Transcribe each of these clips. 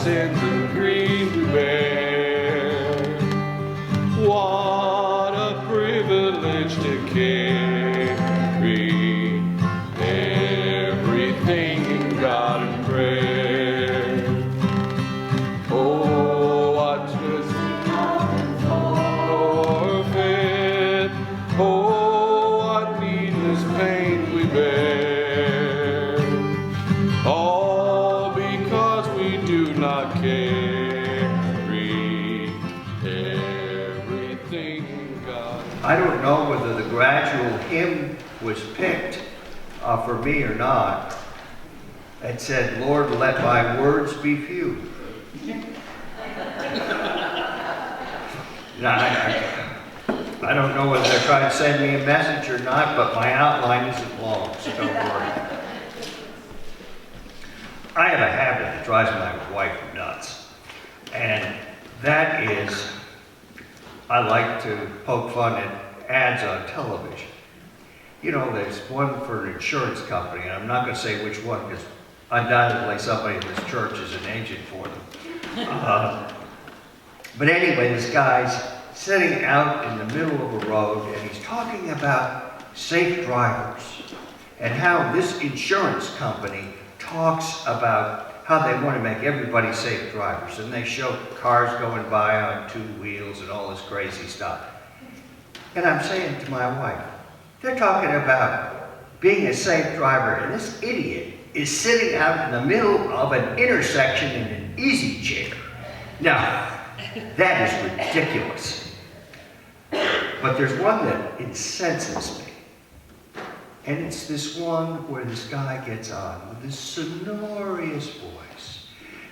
sins and grief we bear. What a privilege to carry everything in God and prayer. Oh, what just forfeit. Oh, what needless pain we bear. All because we do not carry everything in God. I don't know whether the gradual hymn was picked for me or not. It said, Lord, let my words be few. Now, I don't know whether they're trying to send me a message or not, but my outline isn't long, so don't worry. I have a habit that drives my wife nuts, and that is I like to poke fun at ads on television. You know, there's one for an insurance company, and I'm not going to say which one because undoubtedly somebody in this church is an agent for them. But anyway, this guy's sitting out in the middle of a road, and he's talking about safe drivers and how this insurance company talks about how they want to make everybody safe drivers. And they show cars going by on 2 wheels and all this crazy stuff. And I'm saying to my wife, they're talking about being a safe driver, and this idiot is sitting out in the middle of an intersection in an easy chair. Now, that is ridiculous. But there's one that incenses me. And it's this one where this guy gets on with this sonorous voice.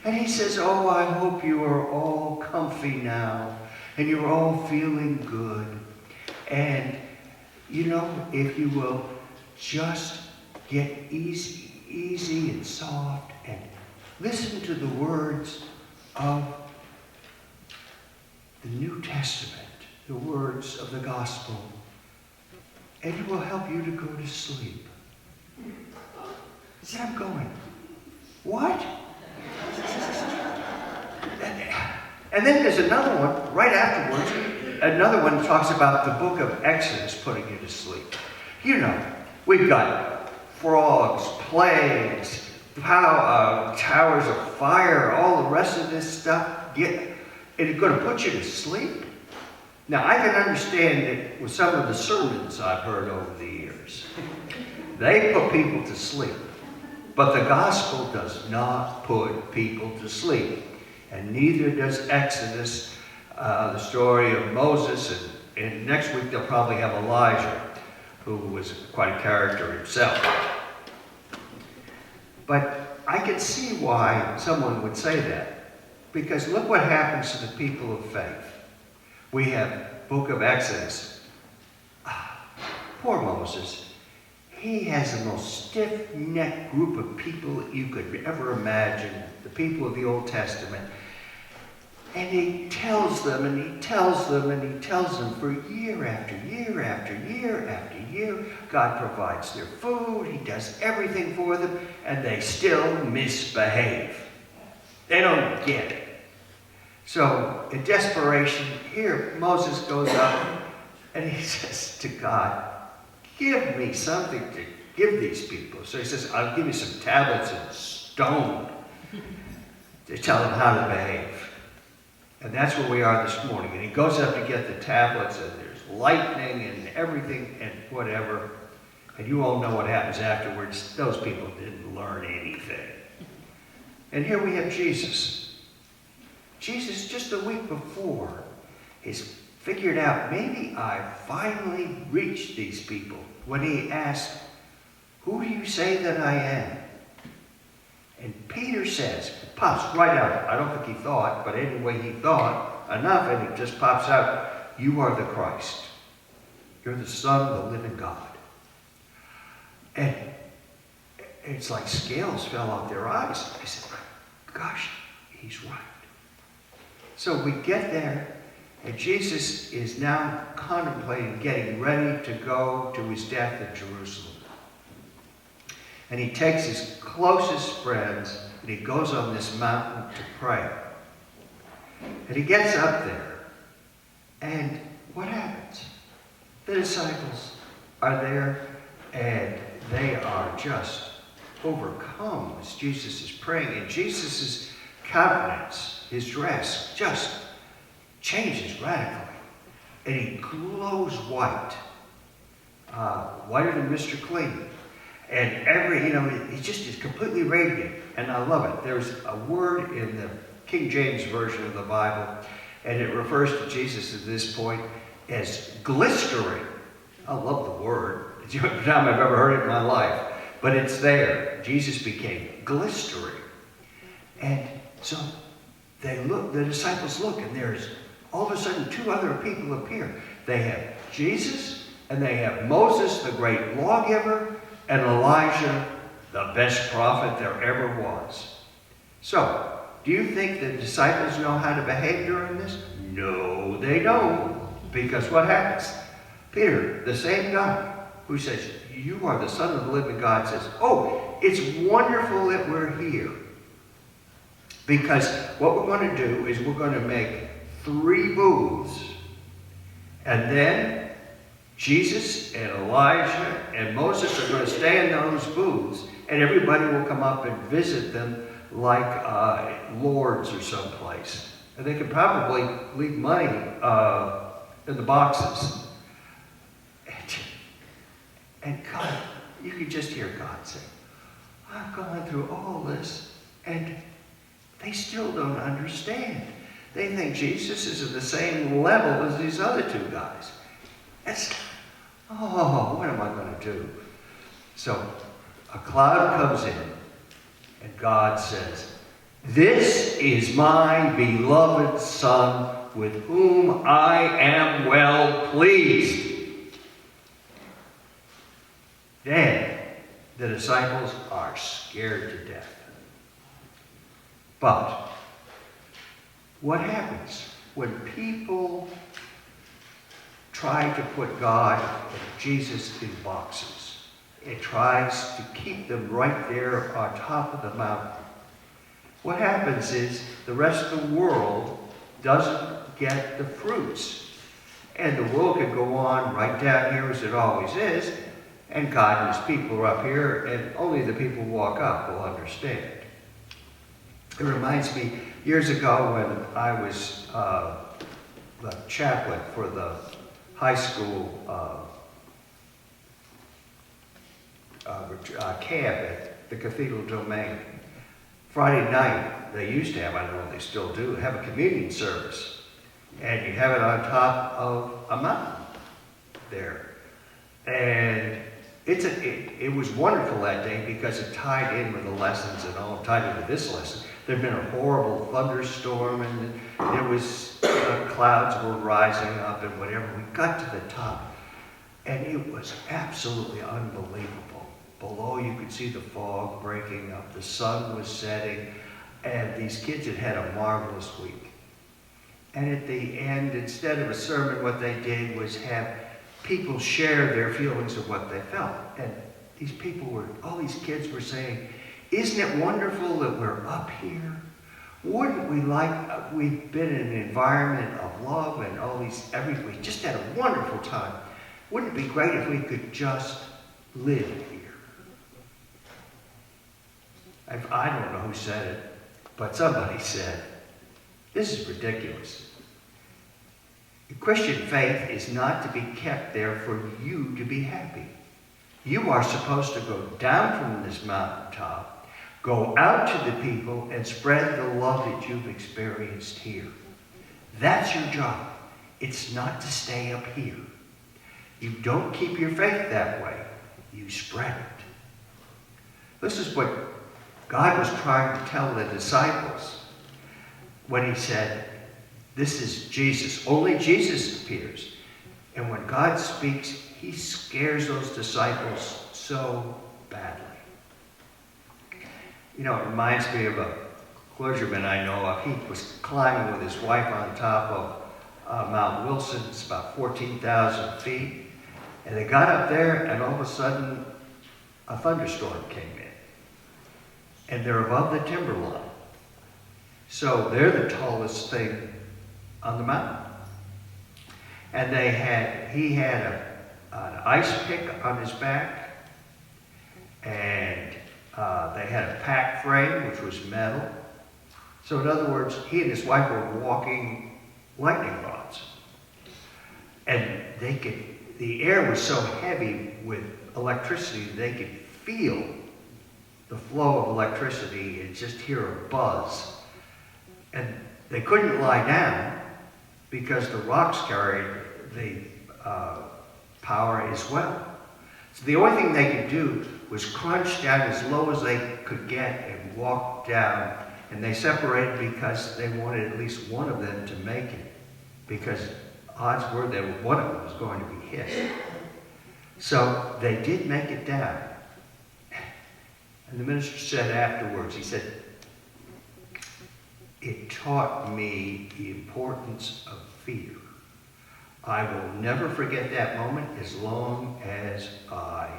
And he says, oh, I hope you are all comfy now, and you're all feeling good. And, you know, if you will just get easy and soft and listen to the words of the New Testament, the words of the gospel, and it will help you to go to sleep. And I'm going, what? And then there's another one right afterwards. Another one talks about the book of Exodus putting you to sleep. You know, we've got frogs, plagues, towers of fire, all the rest of this stuff. It's going to put you to sleep? Now, I can understand it with some of the sermons I've heard over the years. They put people to sleep. But the gospel does not put people to sleep. And neither does Exodus, the story of Moses. And next week they'll probably have Elijah, who was quite a character himself. But I can see why someone would say that. Because look what happens to the people of faith. We have book of Exodus. Poor Moses. He has the most stiff-necked group of people that you could ever imagine, the people of the Old Testament. And he tells them, and he tells them, and he tells them for year after year after year after year. God provides their food, he does everything for them, and they still misbehave. They don't get it. So, in desperation, here Moses goes up and he says to God, give me something to give these people. So he says, I'll give you some tablets of stone to tell them how to behave. And that's where we are this morning. And he goes up to get the tablets, and there's lightning and everything and whatever. And you all know what happens afterwards. Those people didn't learn anything. And here we have Jesus. Jesus, just a week before, has figured out, maybe I finally reached these people, when he asked, who do you say that I am? And Peter says, it pops right out. I don't think he thought, but anyway, he thought enough, and it just pops out, you are the Christ. You're the Son of the living God. And it's like scales fell off their eyes. I said, gosh, he's right. So we get there, and Jesus is now contemplating getting ready to go to his death in Jerusalem. And he takes his closest friends and he goes on this mountain to pray. And he gets up there. And what happens? The disciples are there and they are just overcome as Jesus is praying. And Jesus' countenance, his dress, just changes radically. And he glows white, whiter than Mr. Clean. And he just is completely radiant. And I love it. There's a word in the King James Version of the Bible, and it refers to Jesus at this point as glistering. I love the word. It's the only time I've ever heard it in my life. But it's there. Jesus became glistering. And so the disciples look, and there's all of a sudden two other people appear. They have Jesus, and they have Moses, the great lawgiver, and Elijah, the best prophet there ever was. So, do you think the disciples know how to behave during this? No, they don't. Because what happens? Peter, the same guy who says, "You are the Son of the living God," says, "Oh, it's wonderful that we're here. Because what we're going to do is we're going to make 3 booths. And then Jesus and Elijah and Moses are going to stay in those booths, and everybody will come up and visit them like lords or someplace. And they could probably leave money in the boxes." And God, you could just hear God say, "I've gone through all this," and they still don't understand. They think Jesus is at the same level as these other 2 guys. What am I going to do? So a cloud comes in, and God says, "This is my beloved Son, with whom I am well pleased." Then the disciples are scared to death. But what happens when people try to put God and Jesus in boxes? It tries to keep them right there on top of the mountain. What happens is the rest of the world doesn't get the fruits. And the world can go on right down here as it always is, and God and his people are up here, and only the people who walk up will understand. It reminds me, years ago when I was the chaplain for the high school camp at the Cathedral Domain. Friday night, they used to have, I don't know if they still do, have a communion service. And you have it on top of a mountain there. And it was wonderful that day because it tied in with the lessons and all, tied into this lesson. There'd been a horrible thunderstorm, and there was clouds were rising up and whatever. We got to the top, and it was absolutely unbelievable. Below, you could see the fog breaking up. The sun was setting, and these kids had had a marvelous week. And at the end, instead of a sermon, what they did was have people share their feelings of what they felt. And all these kids were saying, "Isn't it wonderful that we're up here? Wouldn't we we've been in an environment of love and we just had a wonderful time. Wouldn't it be great if we could just live here?" I don't know who said it, but somebody said, "This is ridiculous. The Christian faith is not to be kept there for you to be happy. You are supposed to go down from this mountaintop, go out to the people, and spread the love that you've experienced here. That's your job. It's not to stay up here. You don't keep your faith that way. You spread it." This is what God was trying to tell the disciples when he said, "This is Jesus." Only Jesus appears. And when God speaks, he scares those disciples so badly. It reminds me of a clergyman I know of. He was climbing with his wife on top of Mount Wilson. It's about 14,000 feet. And they got up there, and all of a sudden, a thunderstorm came in. and they're above the timberline. So they're the tallest thing on the mountain. And he had an ice pick on his back, and they had a pack frame, which was metal. So in other words, he and his wife were walking lightning rods. And the air was so heavy with electricity, they could feel the flow of electricity and just hear a buzz. And they couldn't lie down because the rocks carried the power as well. So the only thing they could do was crunch down as low as they could get and walk down. And they separated because they wanted at least one of them to make it, because odds were that one of them was going to be hit. So they did make it down. And the minister said afterwards, he said, "It taught me the importance of fear. I will never forget that moment as long as I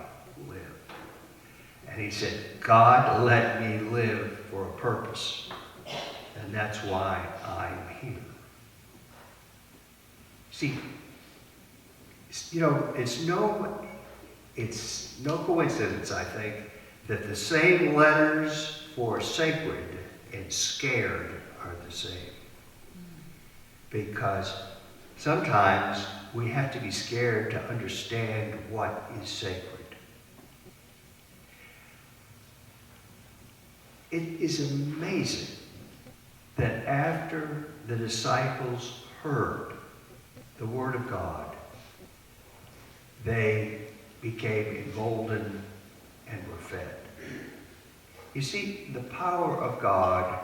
live." And he said, "God let me live for a purpose, and that's why I'm here." See, it's no coincidence, I think, that the same letters for sacred and scared are the same. Because sometimes we have to be scared to understand what is sacred. It is amazing that after the disciples heard the word of God, they became emboldened and were fed. You see, the power of God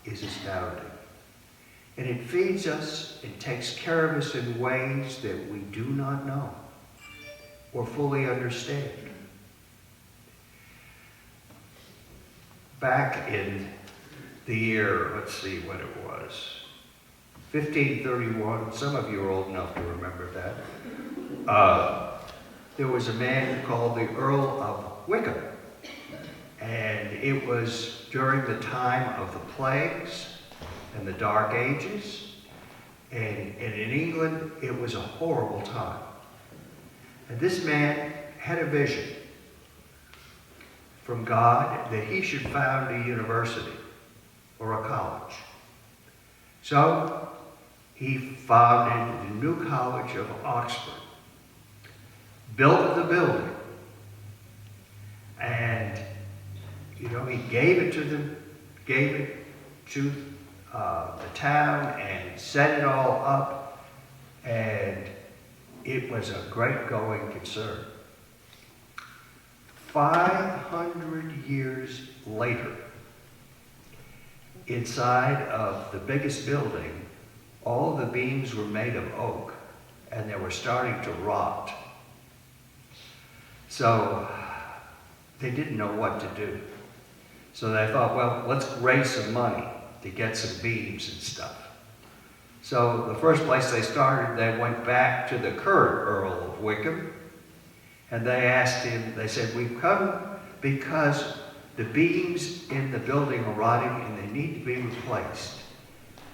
is astounding. And it feeds us and takes care of us in ways that we do not know or fully understand. Back in the year, let's see what it was, 1531, some of you are old enough to remember that, there was a man called the Earl of Wickham. And it was during the time of the plagues and the Dark Ages. And in England, it was a horrible time. And this man had a vision from God that he should found a university or a college. So he founded the New College of Oxford, built the building, and he gave it to the town and set it all up, and it was a great going concern. 500 years later, inside of the biggest building, all the beams were made of oak, and they were starting to rot. So they didn't know what to do. So they thought, well, let's raise some money to get some beams and stuff. So the first place they started, they went back to the current Earl of Wickham, and they asked him, they said, "We've come because the beams in the building are rotting and they need to be replaced."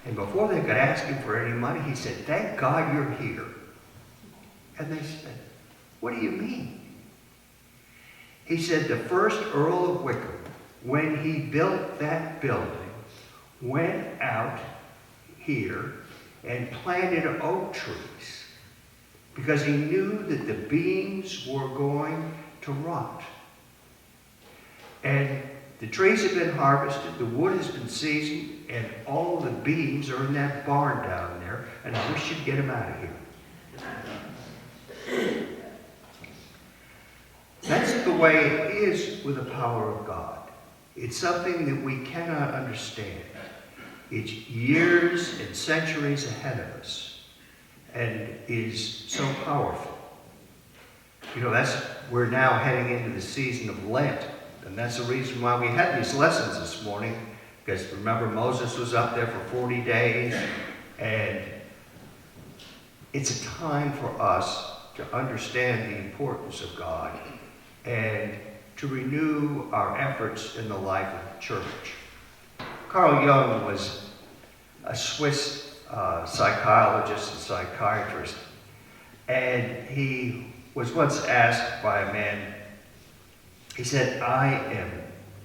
And before they could ask him for any money, he said, "Thank God you're here." And they said, "What do you mean?" He said, "The first Earl of Wickham, when he built that building, went out here and planted oak trees because he knew that the beams were going to rot. And the trees have been harvested, the wood has been seasoned, and all the beams are in that barn down there, and I wish you'd get them out of here." That's the way it is with the power of God. It's something that we cannot understand. It's years and centuries ahead of us, and is so powerful. We're now heading into the season of Lent, and that's the reason why we had these lessons this morning, because remember Moses was up there for 40 days, and it's a time for us to understand the importance of God and to renew our efforts in the life of the church. Carl Jung was a Swiss psychologist and psychiatrist, and he was once asked by a man, he said, "I am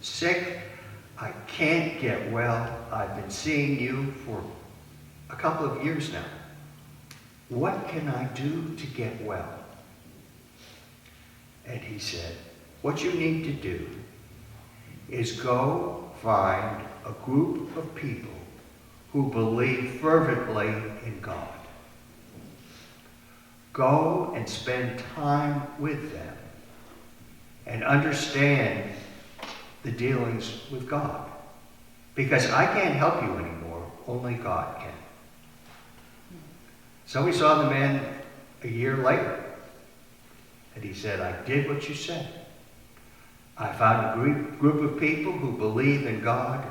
sick, I can't get well, I've been seeing you for a couple of years now. What can I do to get well?" And he said, "What you need to do is go find a group of people who believe fervently in God. Go and spend time with them and understand the dealings with God. Because I can't help you anymore, only God can." So we saw the man a year later, and he said, "I did what you said. I found a group of people who believe in God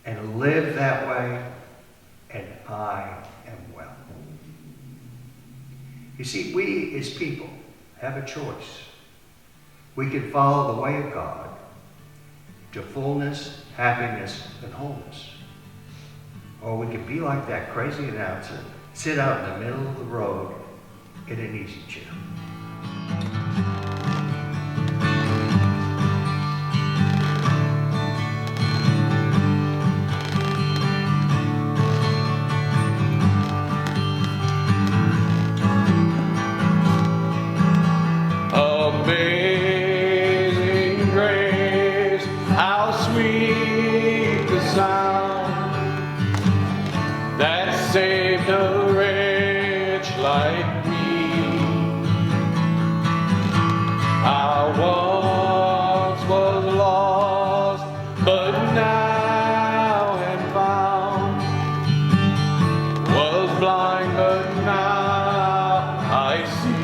and live that way, and I am well." You see, we as people have a choice. We can follow the way of God to fullness, happiness, and wholeness. Or we can be like that crazy announcer, sit out in the middle of the road in an easy chair. Amazing grace, how sweet the sound that saved a wretch like me. I once was lost, but now am found. Was blind, but now I see.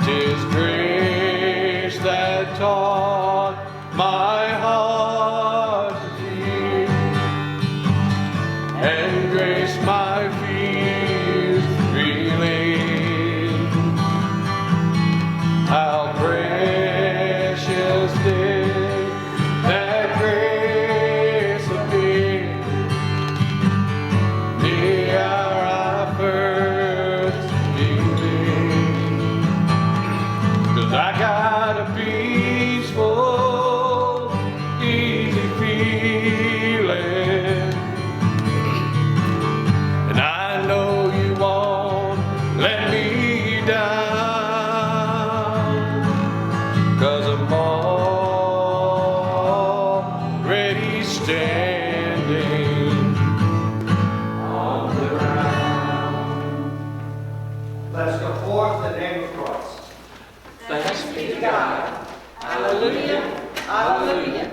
'Tis grace that taught my heart to fear, and grace my fears relieved. How precious did that grace appear, the hour I first believed. 'Cause I got a peaceful, easy feeling, and I know you won't let me down, 'cause I'm already standing on the ground. Let's go forth in the name of Christ. Thanks be to God. Hallelujah. Hallelujah.